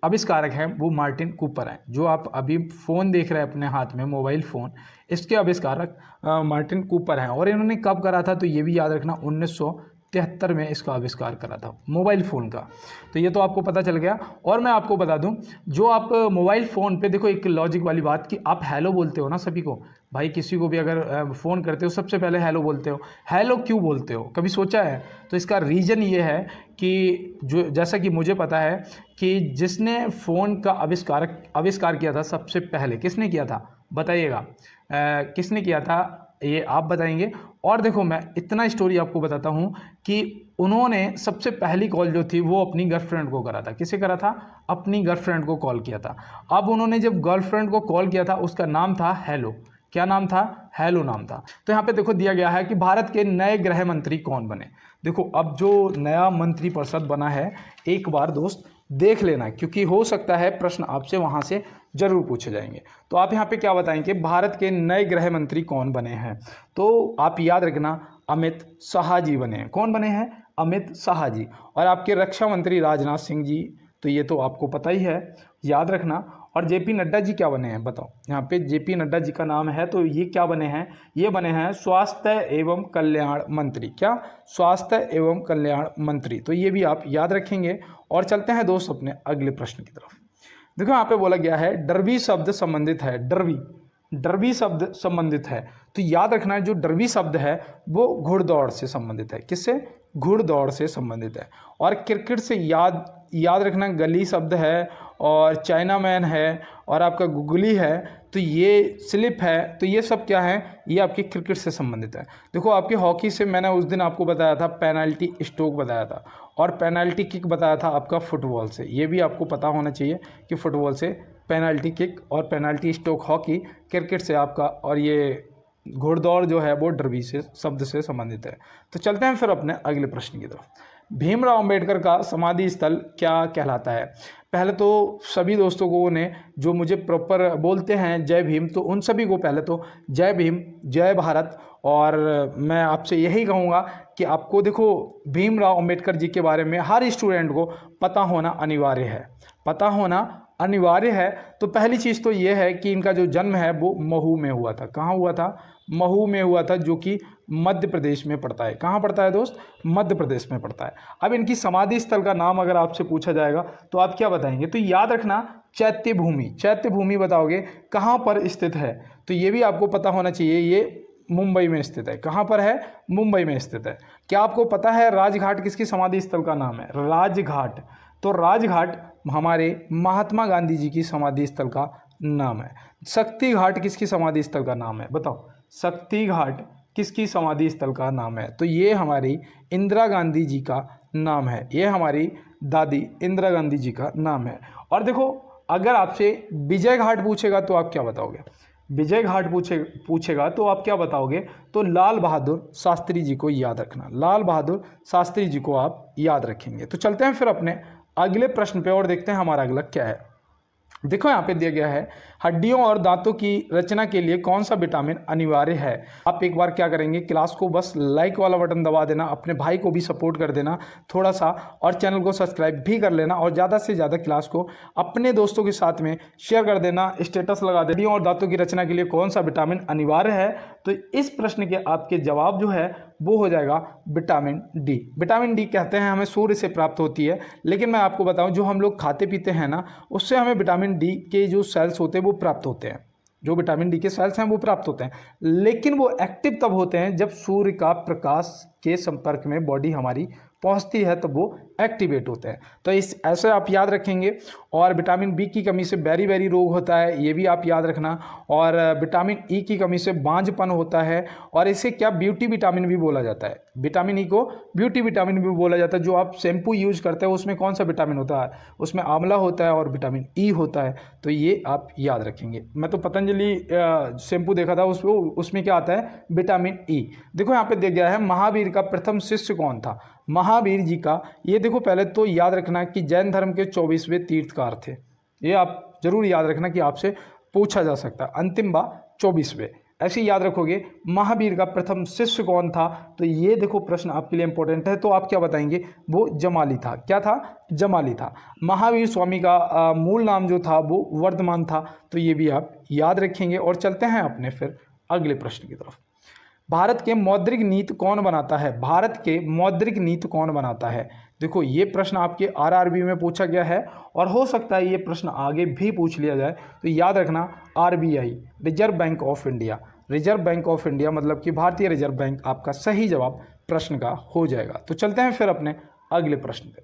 आविष्कारक हैं वो मार्टिन कूपर हैं। जो आप अभी फ़ोन देख रहे हैं अपने हाथ में, मोबाइल फ़ोन, इसके आविष्कारक मार्टिन कूपर हैं। और इन्होंने कब करा था, तो ये भी याद रखना 1973 में इसका आविष्कार करा था, मोबाइल फ़ोन का। तो ये तो आपको पता चल गया। और मैं आपको बता दूं, जो आप मोबाइल फ़ोन पे देखो एक लॉजिक वाली बात कि आप हेलो बोलते हो ना सभी को। भाई किसी को भी अगर फ़ोन करते हो सबसे पहले हेलो बोलते हो। हेलो क्यों बोलते हो, कभी सोचा है? तो इसका रीज़न ये है कि जो जैसा कि मुझे पता है कि जिसने फ़ोन का आविष्कार किया था सबसे पहले, किसने किया था बताइएगा? किसने किया था? ये आप बताएंगे। और देखो मैं इतना स्टोरी आपको बताता हूँ कि उन्होंने सबसे पहली कॉल जो थी वो अपनी गर्लफ्रेंड को करा था। किसे करा था? अपनी गर्लफ्रेंड को कॉल किया था। अब उन्होंने जब गर्लफ्रेंड को कॉल किया था उसका नाम था हेलो। क्या नाम था? हेलो नाम था। तो यहाँ पे देखो दिया गया है कि भारत के नए गृह मंत्री कौन बने। देखो अब जो नया मंत्रिपरिषद बना है एक बार दोस्त देख लेना, क्योंकि हो सकता है प्रश्न आपसे वहाँ से जरूर पूछे जाएंगे। तो आप यहाँ पे क्या बताएंगे? भारत के नए गृह मंत्री कौन बने हैं? तो आप याद रखना अमित शाह जी बने हैं। कौन बने हैं? अमित शाह जी। और आपके रक्षा मंत्री राजनाथ सिंह जी, तो ये तो आपको पता ही है, याद रखना। और जेपी नड्डा जी क्या बने हैं बताओ? यहाँ पे जेपी नड्डा जी का नाम है, तो ये क्या बने हैं? ये बने हैं स्वास्थ्य एवं कल्याण मंत्री। क्या? स्वास्थ्य एवं कल्याण मंत्री। तो ये भी आप याद रखेंगे। और चलते हैं दोस्त अपने अगले प्रश्न की तरफ। देखो यहाँ पे बोला गया है डर्बी शब्द संबंधित है। डर्बी शब्द संबंधित है, तो याद रखना जो डर्बी शब्द है वो घुड़दौड़ से संबंधित है। किससे? घुड़दौड़ से संबंधित है। और क्रिकेट से याद रखना गली शब्द है, और चाइना मैन है, और आपका गुगली है, तो ये स्लिप है। तो ये सब क्या है? ये आपके क्रिकेट से संबंधित है। देखो आपके हॉकी से मैंने उस दिन आपको बताया था पेनल्टी स्ट्रोक बताया था, और पेनल्टी किक बताया था आपका फुटबॉल से। ये भी आपको पता होना चाहिए कि फुटबॉल से पेनल्टी किक और पेनल्टी स्ट्रोक हॉकी, क्रिकेट से आपका, और ये घुड़दौड़ जो है वो डर्बी से शब्द से संबंधित है। तो चलते हैं फिर अपने अगले प्रश्न की तरफ। भीमराव अंबेडकर का समाधि स्थल क्या कहलाता है? पहले तो सभी दोस्तों को ने जो मुझे प्रॉपर बोलते हैं जय भीम, तो उन सभी को पहले तो जय भीम, जय भारत। और मैं आपसे यही कहूँगा कि आपको देखो भीमराव अंबेडकर जी के बारे में हर स्टूडेंट को पता होना अनिवार्य है, पता होना अनिवार्य है। तो पहली चीज़ तो ये है कि इनका जो जन्म है वो महू में हुआ था। कहाँ हुआ था? महू में हुआ था, जो कि मध्य प्रदेश में पड़ता है। कहाँ पड़ता है दोस्त? मध्य प्रदेश में पड़ता है। अब इनकी समाधि स्थल का नाम अगर आपसे पूछा जाएगा तो आप क्या बताएंगे? तो याद रखना चैत्य भूमि। चैत्य भूमि बताओगे कहाँ पर स्थित है? तो ये भी आपको पता होना चाहिए, ये मुंबई में स्थित है। कहाँ पर है? मुंबई में स्थित है। क्या आपको पता है राजघाट किसकी समाधि स्थल का नाम है? राजघाट। तो राजघाट हमारे महात्मा गांधी जी की समाधि स्थल का नाम है। शक्ति घाट किसकी समाधि स्थल का नाम है? बताओ, शक्ति घाट किसकी समाधि स्थल का नाम है? तो ये हमारी इंदिरा गांधी जी का नाम है। ये हमारी दादी इंदिरा गांधी जी का नाम है। और देखो अगर आपसे विजय घाट पूछेगा तो आप क्या बताओगे? विजय घाट पूछेगा तो आप क्या बताओगे? तो लाल बहादुर शास्त्री जी को याद रखना। लाल बहादुर शास्त्री जी को आप याद रखेंगे। तो चलते हैं फिर अपने अगले प्रश्न पे और देखते हैं हमारा अगला क्या है। देखो यहाँ पे दिया गया है हड्डियों और दांतों की रचना के लिए कौन सा विटामिन अनिवार्य है? आप एक बार क्या करेंगे, क्लास को बस लाइक वाला बटन दबा देना, अपने भाई को भी सपोर्ट कर देना थोड़ा सा, और चैनल को सब्सक्राइब भी कर लेना, और ज़्यादा से ज़्यादा क्लास को अपने दोस्तों के साथ में शेयर कर देना, स्टेटस लगा देना। हड्डियों और दांतों की रचना के लिए कौन सा विटामिन अनिवार्य है? तो इस प्रश्न के आपके जवाब जो है वो हो जाएगा विटामिन डी। विटामिन डी कहते हैं हमें सूर्य से प्राप्त होती है, लेकिन मैं आपको बताऊं जो हम लोग खाते पीते हैं ना, उससे हमें विटामिन डी के जो सेल्स होते हैं वो प्राप्त होते हैं। जो विटामिन डी के सेल्स हैं वो प्राप्त होते हैं, लेकिन वो एक्टिव तब होते हैं जब सूर्य का प्रकाश के संपर्क में बॉडी हमारी पहुंचती है, तब वो एक्टिवेट होते हैं। तो इस ऐसे आप याद रखेंगे। और विटामिन बी की कमी से बेरी रोग होता है, ये भी आप याद रखना। और विटामिन ई की कमी से बांझपन होता है, और इसे क्या ब्यूटी विटामिन भी बोला जाता है। विटामिन ई को ब्यूटी विटामिन भी बोला जाता है। जो आप शैम्पू यूज करते हैं उसमें कौन सा विटामिन होता है? उसमें आंवला होता है और विटामिन ई होता है। तो ये आप याद रखेंगे। मैं तो पतंजलि शैम्पू देखा था, उसमें क्या आता है? Vitamin E. देखो यहाँ पे दिया गया है महावीर का प्रथम शिष्य कौन था? महावीर जी का, ये देखो पहले तो याद रखना कि जैन धर्म के 24वें तीर्थकार थे। ये आप जरूर याद रखना कि आपसे पूछा जा सकता है। अंतिम बा 24वें, ऐसे याद रखोगे। महावीर का प्रथम शिष्य कौन था? तो ये देखो प्रश्न आपके लिए इंपॉर्टेंट है। तो आप क्या बताएंगे? वो जमाली था। क्या था? जमाली था। महावीर स्वामी का मूल नाम जो था वो वर्धमान था। तो ये भी आप याद रखेंगे। और चलते हैं अपने फिर अगले प्रश्न की तरफ। भारत के मौद्रिक नीति कौन बनाता है? भारत के मौद्रिक नीति कौन बनाता है? देखो ये प्रश्न आपके आरआरबी में पूछा गया है, और हो सकता है ये प्रश्न आगे भी पूछ लिया जाए। तो याद रखना RBI, reserve bank of India. Reserve bank of India मतलब कि भारतीय रिजर्व बैंक आपका सही जवाब प्रश्न का हो जाएगा। तो चलते हैं फिर अपने अगले प्रश्न पे।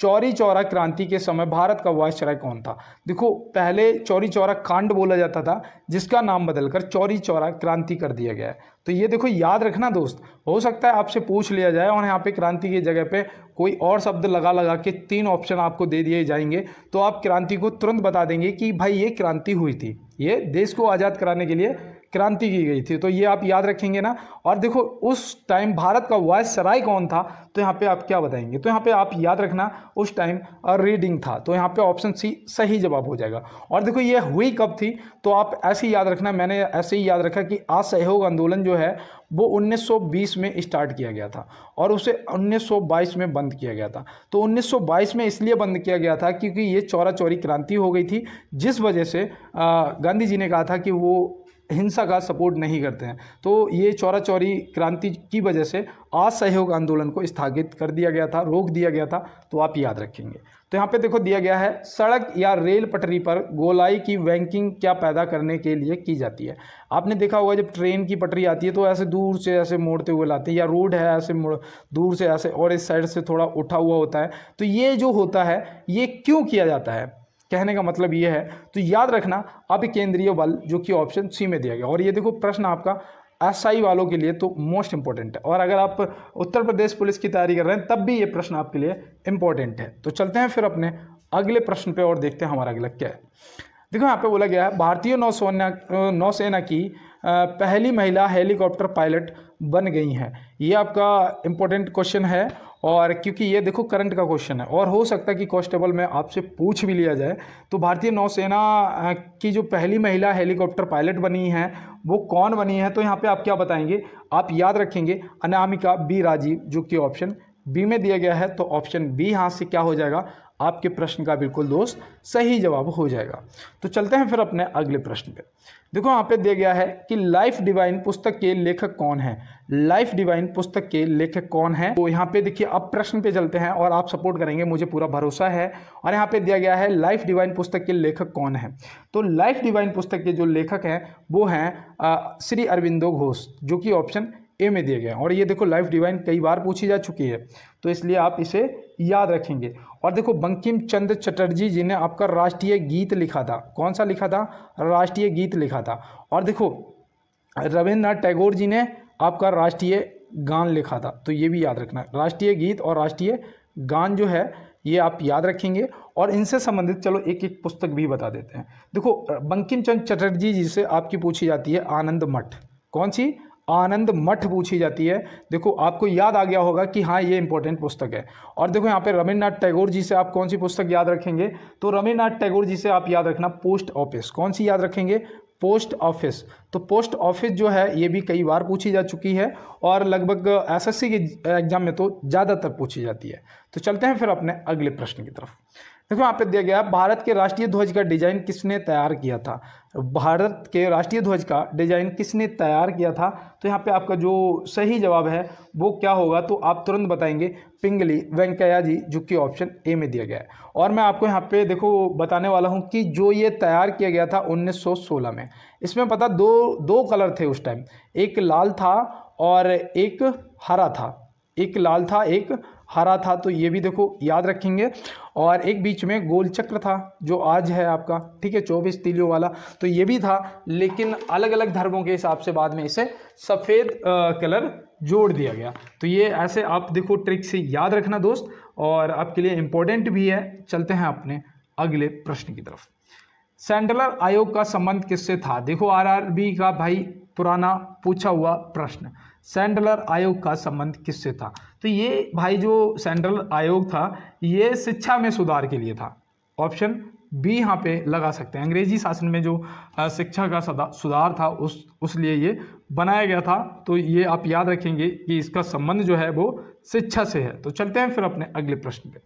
चौरी चौरा क्रांति के समय भारत का वायसराय कौन था? देखो, पहले चौरी चौरा कांड बोला जाता था, जिसका नाम बदलकर चौरी चौरा क्रांति कर दिया गया है। तो ये देखो याद रखना दोस्त, हो सकता है आपसे पूछ लिया जाए और यहाँ पे क्रांति की जगह पे कोई और शब्द लगा लगा के 3 ऑप्शन आपको दे दिए जाएंगे, तो आप क्रांति को तुरंत बता देंगे कि भाई ये क्रांति हुई थी, ये देश को आज़ाद कराने के लिए क्रांति की गई थी। तो ये आप याद रखेंगे ना। और देखो उस टाइम भारत का वायसराय कौन था, तो यहाँ पे आप क्या बताएंगे? तो यहाँ पे आप याद रखना उस टाइम रीडिंग था, तो यहाँ पे ऑप्शन सी सही जवाब हो जाएगा। और देखो ये हुई कब थी, तो आप ऐसे ही याद रखना, मैंने ऐसे ही याद रखा कि असहयोग आंदोलन जो है वो 1920 में स्टार्ट किया गया था और उसे 1922 में बंद किया गया था। तो 1922 में इसलिए बंद किया गया था क्योंकि ये चौरा चौरी क्रांति हो गई थी, जिस वजह से गांधी जी ने कहा था कि वो हिंसा का सपोर्ट नहीं करते हैं। तो ये चौरा चौरी क्रांति की वजह से असहयोग आंदोलन को स्थगित कर दिया गया था, रोक दिया गया था। तो आप याद रखेंगे। तो यहाँ पे देखो दिया गया है, सड़क या रेल पटरी पर गोलाई की वैंकिंग क्या पैदा करने के लिए की जाती है? आपने देखा होगा जब ट्रेन की पटरी आती है तो ऐसे दूर से ऐसे मोड़ते हुए लाते हैं, या रोड है ऐसे दूर से ऐसे और इस साइड से थोड़ा उठा हुआ होता है। तो ये जो होता है ये क्यों किया जाता है, कहने का मतलब ये है। तो याद रखना अभिकेंद्रीय बल, जो कि ऑप्शन सी में दिया गया। और ये देखो प्रश्न आपका एसआई वालों के लिए तो मोस्ट इंपॉर्टेंट है, और अगर आप उत्तर प्रदेश पुलिस की तैयारी कर रहे हैं तब भी ये प्रश्न आपके लिए इंपॉर्टेंट है। तो चलते हैं फिर अपने अगले प्रश्न पे और देखते हैं हमारा अगला क्या है। देखो यहाँ पे बोला गया है, भारतीय नौसेना की पहली महिला हेलीकॉप्टर पायलट बन गई हैं। ये आपका इंपॉर्टेंट क्वेश्चन है, और क्योंकि ये देखो करंट का क्वेश्चन है और हो सकता है कि कांस्टेबल में आपसे पूछ भी लिया जाए। तो भारतीय नौसेना की जो पहली महिला हेलीकॉप्टर पायलट बनी है वो कौन बनी है? तो यहाँ पे आप क्या बताएंगे? आप याद रखेंगे अनामिका बी राजीव, जो कि ऑप्शन बी में दिया गया है। तो ऑप्शन बी यहाँ से क्या हो जाएगा? आपके प्रश्न का बिल्कुल दोस्त सही जवाब हो जाएगा। तो चलते हैं फिर अपने अगले प्रश्न पे। देखो यहाँ पे दिया गया है कि लाइफ डिवाइन पुस्तक के लेखक कौन है? लाइफ डिवाइन पुस्तक के लेखक कौन है? तो यहाँ पे देखिए अब प्रश्न पे चलते हैं और आप सपोर्ट करेंगे, मुझे पूरा भरोसा है। और यहाँ पे दिया गया है लाइफ डिवाइन पुस्तक के लेखक कौन है? तो लाइफ डिवाइन पुस्तक के जो लेखक हैं वो हैं श्री अरविंदो घोष, जो कि ऑप्शन ए में दिया गया। और ये देखो लाइफ डिवाइन कई बार पूछी जा चुकी है, तो इसलिए आप इसे याद रखेंगे। और देखो बंकिम चंद्र चटर्जी जी ने आपका राष्ट्रीय गीत लिखा था। कौन सा लिखा था? राष्ट्रीय गीत लिखा था। और देखो रविंद्रनाथ टैगोर जी ने आपका राष्ट्रीय गान लिखा था। तो ये भी याद रखना, राष्ट्रीय गीत और राष्ट्रीय गान जो है ये आप याद रखेंगे। और इनसे संबंधित चलो एक एक पुस्तक भी बता देते हैं। देखो बंकिम चंद्र चटर्जी जी से आपकी पूछी जाती है आनंद मठ। कौन सी? आनंद मठ पूछी जाती है। देखो आपको याद आ गया होगा कि हाँ ये इंपॉर्टेंट पुस्तक है। और देखो यहाँ पे रविंद्रनाथ टैगोर जी से आप कौन सी पुस्तक याद रखेंगे? तो रविंद्रनाथ टैगोर जी से आप याद रखना पोस्ट ऑफिस। कौन सी याद रखेंगे? Post office. तो पोस्ट ऑफिस जो है ये भी कई बार पूछी जा चुकी है और लगभग एसएससी के एग्जाम में तो ज़्यादातर पूछी जाती है। तो चलते हैं फिर अपने अगले प्रश्न की तरफ। देखो यहाँ पे दिया गया भारत के राष्ट्रीय ध्वज का डिजाइन किसने तैयार किया था? भारत के राष्ट्रीय ध्वज का डिजाइन किसने तैयार किया था? तो यहाँ पे आपका जो सही जवाब है वो क्या होगा? तो आप तुरंत बताएंगे पिंगली वेंकैया जी, जो कि ऑप्शन ए में दिया गया है। और मैं आपको यहाँ पे देखो बताने वाला हूँ कि जो ये तैयार किया गया था 1916 में। इसमें पता दो कलर थे उस टाइम, एक लाल था और एक हरा था। एक लाल था एक हरा था, तो ये भी देखो याद रखेंगे। और एक बीच में गोल चक्र था जो आज है आपका, ठीक है, 24 तीलियों वाला, तो ये भी था। लेकिन अलग अलग धर्मों के हिसाब से बाद में इसे सफ़ेद कलर जोड़ दिया गया। तो ये ऐसे आप देखो ट्रिक से याद रखना दोस्त, और आपके लिए इम्पोर्टेंट भी है। चलते हैं अपने अगले प्रश्न की तरफ। सेंट्रल आयोग का संबंध किससे था? देखो आरआरबी का भाई पुराना पूछा हुआ प्रश्न, सेंट्रल आयोग का संबंध किससे था? तो ये भाई जो सेंट्रल आयोग था ये शिक्षा में सुधार के लिए था। ऑप्शन बी यहाँ पे लगा सकते हैं। अंग्रेजी शासन में जो शिक्षा का सुधार था उस लिए ये बनाया गया था। तो ये आप याद रखेंगे कि इसका संबंध जो है वो शिक्षा से है। तो चलते हैं फिर अपने अगले प्रश्न पे।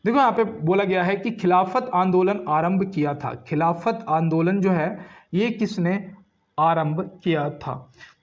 देखो यहाँ पे बोला गया है कि खिलाफत आंदोलन आरंभ किया था। खिलाफत आंदोलन जो है ये किसने आरंभ किया था?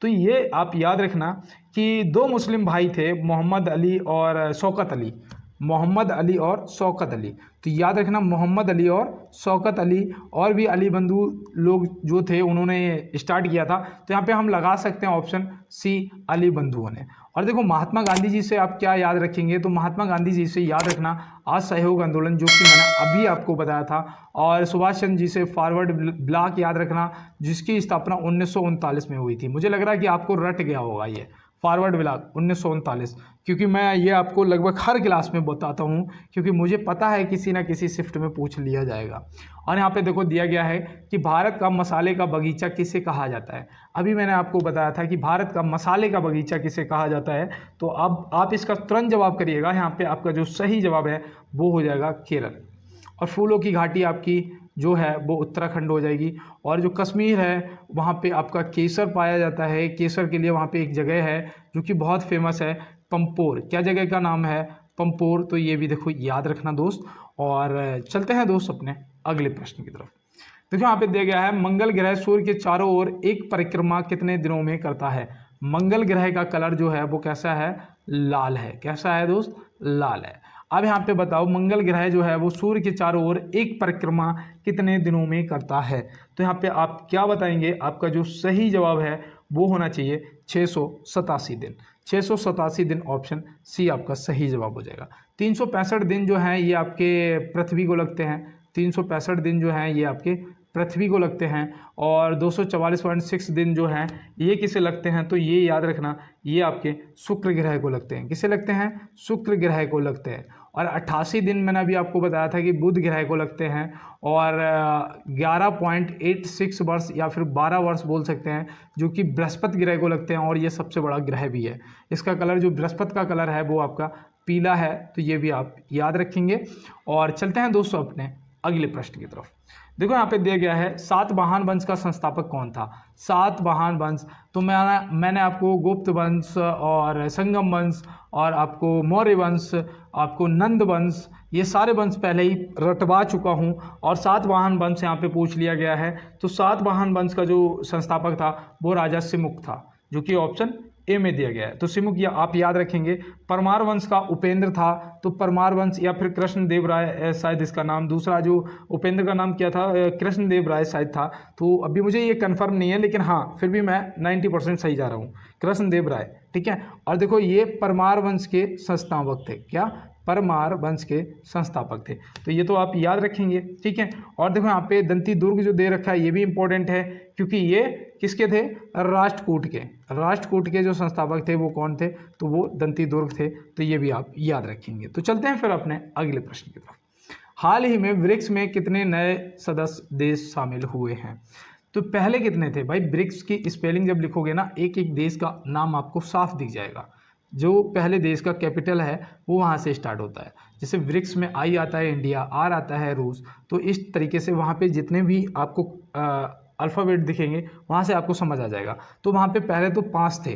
तो ये आप याद रखना कि दो मुस्लिम भाई थे, मोहम्मद अली और शौकत अली। मोहम्मद अली और शौकत अली, तो याद रखना मोहम्मद अली और शौकत अली, और भी अली बंधु लोग जो थे उन्होंने स्टार्ट किया था। तो यहाँ पे हम लगा सकते हैं ऑप्शन सी, अली बंधुओं ने। और देखो महात्मा गांधी जी से आप क्या याद रखेंगे, तो महात्मा गांधी जी से याद रखना असहयोग आंदोलन, जो कि मैंने अभी आपको बताया था। और सुभाष चंद्र जी से फॉरवर्ड ब्लॉक याद रखना, जिसकी स्थापना 1939 में हुई थी। मुझे लग रहा है कि आपको रट गया होगा ये फॉरवर्ड ब्लॉक 1939, क्योंकि मैं ये आपको लगभग हर क्लास में बताता हूँ, क्योंकि मुझे पता है किसी ना किसी शिफ्ट में पूछ लिया जाएगा। और यहाँ पे देखो दिया गया है कि भारत का मसाले का बगीचा किसे कहा जाता है। अभी मैंने आपको बताया था कि भारत का मसाले का बगीचा किसे कहा जाता है, तो अब आप इसका तुरंत जवाब करिएगा। यहाँ पे आपका जो सही जवाब है वो हो जाएगा केरल। और फूलों की घाटी आपकी जो है वो उत्तराखंड हो जाएगी। और जो कश्मीर है वहाँ पे आपका केसर पाया जाता है। केसर के लिए वहाँ पे एक जगह है जो कि बहुत फेमस है, पंपोर। क्या जगह का नाम है? पंपोर। तो ये भी देखो याद रखना दोस्त। और चलते हैं दोस्त अपने अगले प्रश्न की तरफ। देखो यहाँ पे दिया गया है, मंगल ग्रह सूर्य के चारों ओर एक परिक्रमा कितने दिनों में करता है। मंगल ग्रह का कलर जो है वो कैसा है? लाल है। कैसा है दोस्त? लाल है। अब यहाँ पे बताओ, मंगल ग्रह जो है वो सूर्य के चारों ओर एक परिक्रमा कितने दिनों में करता है। तो यहाँ पे आप क्या बताएंगे? आपका जो सही जवाब है वो होना चाहिए 687 दिन। 687 दिन, ऑप्शन सी आपका सही जवाब हो जाएगा। 365 दिन जो हैं ये आपके पृथ्वी को लगते हैं। 365 दिन जो हैं ये आपके पृथ्वी को लगते हैं। और 244.6 दिन जो हैं ये किसे लगते हैं? तो ये याद रखना, ये आपके शुक्र ग्रह को लगते हैं। किसे लगते हैं? शुक्र ग्रह को लगते हैं। और 88 दिन मैंने अभी आपको बताया था कि बुध ग्रह को लगते हैं। और 11.86 वर्ष या फिर 12 वर्ष बोल सकते हैं जो कि बृहस्पति ग्रह को लगते हैं। और ये सबसे बड़ा ग्रह भी है। इसका कलर, जो बृहस्पति का कलर है वो आपका पीला है। तो ये भी आप याद रखेंगे। और चलते हैं दोस्तों अपने अगले प्रश्न की तरफ। देखो यहाँ पे दिया गया है, सातवाहन वंश का संस्थापक कौन था। सातवाहन वंश, तो मैंने आपको गुप्त वंश और संगम वंश और आपको मौर्य वंश, आपको नंद वंश, ये सारे वंश पहले ही रटवा चुका हूँ। और सातवाहन वंश यहाँ पे पूछ लिया गया है। तो सातवाहन वंश का जो संस्थापक था वो राजा सिमुक था, जो कि ऑप्शन ए में दिया गया है। तो सिमुक या आप याद रखेंगे। परमार वंश का उपेंद्र था। तो परमार वंश या फिर कृष्णदेव राय शायद इसका नाम, दूसरा जो उपेंद्र का नाम क्या था? कृष्णदेव राय शायद था। तो अभी मुझे ये कंफर्म नहीं है, लेकिन हाँ फिर भी मैं 90% सही जा रहा हूँ, कृष्णदेव राय। ठीक है। और देखो ये परमार वंश के संस्थापक थे। क्या? परमार वंश के संस्थापक थे। तो ये तो आप याद रखेंगे। ठीक है। और देखो यहाँ पे दंती दुर्ग जो दे रखा है ये भी इंपॉर्टेंट है, क्योंकि ये किसके थे? राष्ट्रकूट के। राष्ट्रकूट के जो संस्थापक थे वो कौन थे? तो वो दंती दुर्ग थे। तो ये भी आप याद रखेंगे। तो चलते हैं फिर अपने अगले प्रश्न की तरफ। हाल ही में ब्रिक्स में कितने नए सदस्य देश शामिल हुए हैं। तो पहले कितने थे भाई? ब्रिक्स की स्पेलिंग जब लिखोगे ना, एक एक देश का नाम आपको साफ दिख जाएगा। जो पहले देश का कैपिटल है वो वहाँ से स्टार्ट होता है। जैसे ब्रिक्स में आई आता है इंडिया, आर आता है रूस। तो इस तरीके से वहाँ पे जितने भी आपको अल्फ़ाबेट दिखेंगे वहाँ से आपको समझ आ जाएगा। तो वहाँ पे पहले तो 5 थे,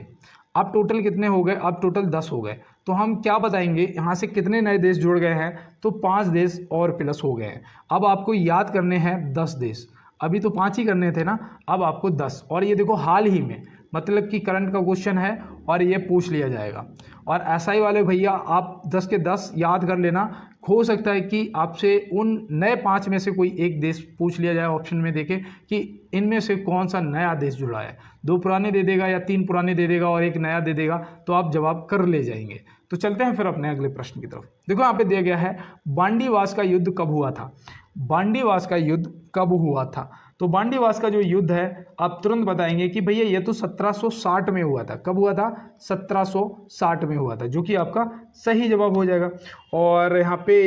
अब टोटल कितने हो गए? अब टोटल 10 हो गए। तो हम क्या बताएंगे यहाँ से कितने नए देश जुड़ गए हैं? तो 5 देश और प्लस हो गए हैं। अब आपको याद करने हैं 10 देश। अभी तो 5 ही करने थे ना, अब आपको 10। और ये देखो हाल ही में, मतलब कि करंट का क्वेश्चन है और ये पूछ लिया जाएगा। और एसआई वाले भैया आप 10 के 10 याद कर लेना। हो सकता है कि आपसे उन नए 5 में से कोई एक देश पूछ लिया जाए, ऑप्शन में देखे कि इनमें से कौन सा नया देश जुड़ा है। 2 पुराने दे देगा या 3 पुराने दे देगा और एक नया दे देगा, तो आप जवाब कर ले जाएंगे। तो चलते हैं फिर अपने अगले प्रश्न की तरफ। देखो यहाँ पे दिया गया है, बांडीवास का युद्ध कब हुआ था। बांडीवास का युद्ध कब हुआ था। तो बांडीवास का जो युद्ध है आप तुरंत बताएंगे कि भैया ये तो 1760 में हुआ था। कब हुआ था? 1760 में हुआ था, जो कि आपका सही जवाब हो जाएगा। और यहाँ पे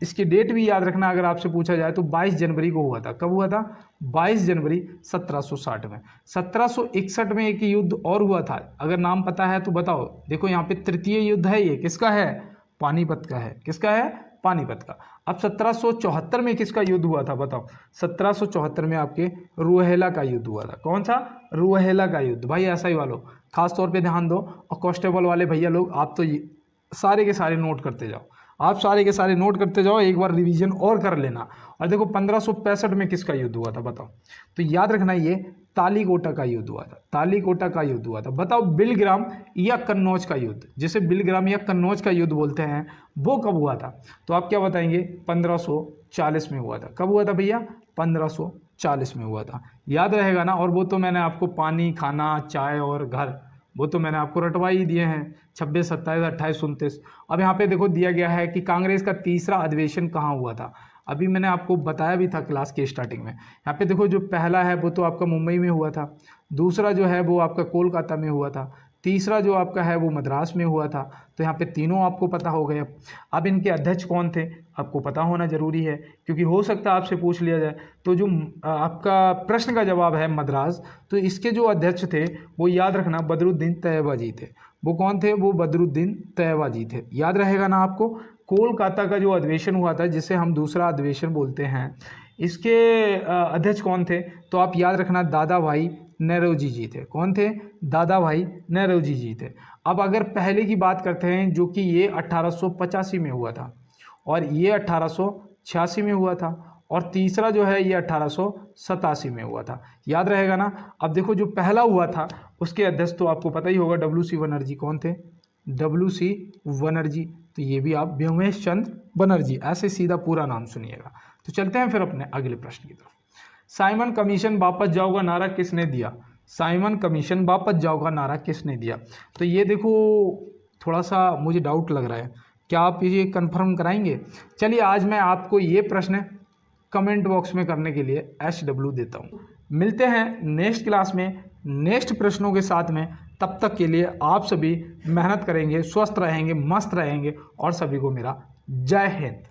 इसकी डेट भी याद रखना, अगर आपसे पूछा जाए तो 22 जनवरी को हुआ था। कब हुआ था? 22 जनवरी 1760 में। 1761 में एक युद्ध और हुआ था, अगर नाम पता है तो बताओ। देखो यहाँ पे तृतीय युद्ध है, ये किसका है? पानीपत का है। किसका है? पानीपत का। अब 1774 में किसका युद्ध हुआ था बताओ? 1774 में आपके रूहेला का युद्ध हुआ था। कौन सा? रूहेला का युद्ध। भाई ऐसा ही वालों खास तौर पे ध्यान दो, और कांस्टेबल वाले भैया लोग आप तो सारे के सारे नोट करते जाओ। आप सारे के सारे नोट करते जाओ, एक बार रिवीजन और कर लेना। और देखो 1565 में किसका युद्ध हुआ था बताओ? तो याद रखना ये तालीकोटा का युद्ध हुआ था। तालीकोटा का युद्ध हुआ था। बताओ बिलग्राम या कन्नौज का युद्ध, जिसे बिलग्राम या कन्नौज का युद्ध बोलते हैं, वो कब हुआ था? तो आप क्या बताएंगे? 1540 में हुआ था। कब हुआ था भैया? 1540 में हुआ था। याद रहेगा ना। और वो तो मैंने आपको पानी, खाना, चाय और घर वो तो मैंने आपको रटवा ही दिए हैं, 26, 27, 28, 29। अब यहाँ पे देखो दिया गया है कि कांग्रेस का तीसरा अधिवेशन कहाँ हुआ था। अभी मैंने आपको बताया भी था क्लास के स्टार्टिंग में। यहाँ पे देखो जो पहला है वो तो आपका मुंबई में हुआ था, दूसरा जो है वो आपका कोलकाता में हुआ था, तीसरा जो आपका है वो मद्रास में हुआ था। तो यहाँ पे तीनों आपको पता हो गए। अब इनके अध्यक्ष कौन थे आपको पता होना जरूरी है, क्योंकि हो सकता है आपसे पूछ लिया जाए। तो जो आपका प्रश्न का जवाब है मद्रास, तो इसके जो अध्यक्ष थे वो याद रखना बदरुद्दीन तैयबा जी थे। वो कौन थे? वो बदरुद्दीन तैयबा जी थे, याद रहेगा ना आपको। कोलकाता का जो अधिवेशन हुआ था, जिसे हम दूसरा अधिवेशन बोलते हैं, इसके अध्यक्ष कौन थे? तो आप याद रखना दादा भाई नौरोजी जी थे। कौन थे? दादा भाई नौरोजी जी थे। अब अगर पहले की बात करते हैं, जो कि ये 1885 में हुआ था और ये 1886 में हुआ था, और तीसरा जो है ये 1887 में हुआ था, याद रहेगा ना। अब देखो जो पहला हुआ था उसके अध्यक्ष तो आपको पता ही होगा, WC बनर्जी। कौन थे? WC बनर्जी। तो ये भी आप व्योमेश चंद्र बनर्जी, ऐसे सीधा पूरा नाम सुनिएगा। तो चलते हैं फिर अपने अगले प्रश्न की तरफ। साइमन कमीशन वापस जाओ का नारा किसने दिया? साइमन कमीशन वापस जाओ का नारा किसने दिया? तो ये देखो थोड़ा सा मुझे डाउट लग रहा है, क्या आप ये कंफर्म कराएंगे? चलिए आज मैं आपको ये प्रश्न कमेंट बॉक्स में करने के लिए HW देता हूँ। मिलते हैं नेक्स्ट क्लास में नेक्स्ट प्रश्नों के साथ में। तब तक के लिए आप सभी मेहनत करेंगे, स्वस्थ रहेंगे, मस्त रहेंगे, और सभी को मेरा जय हिंद।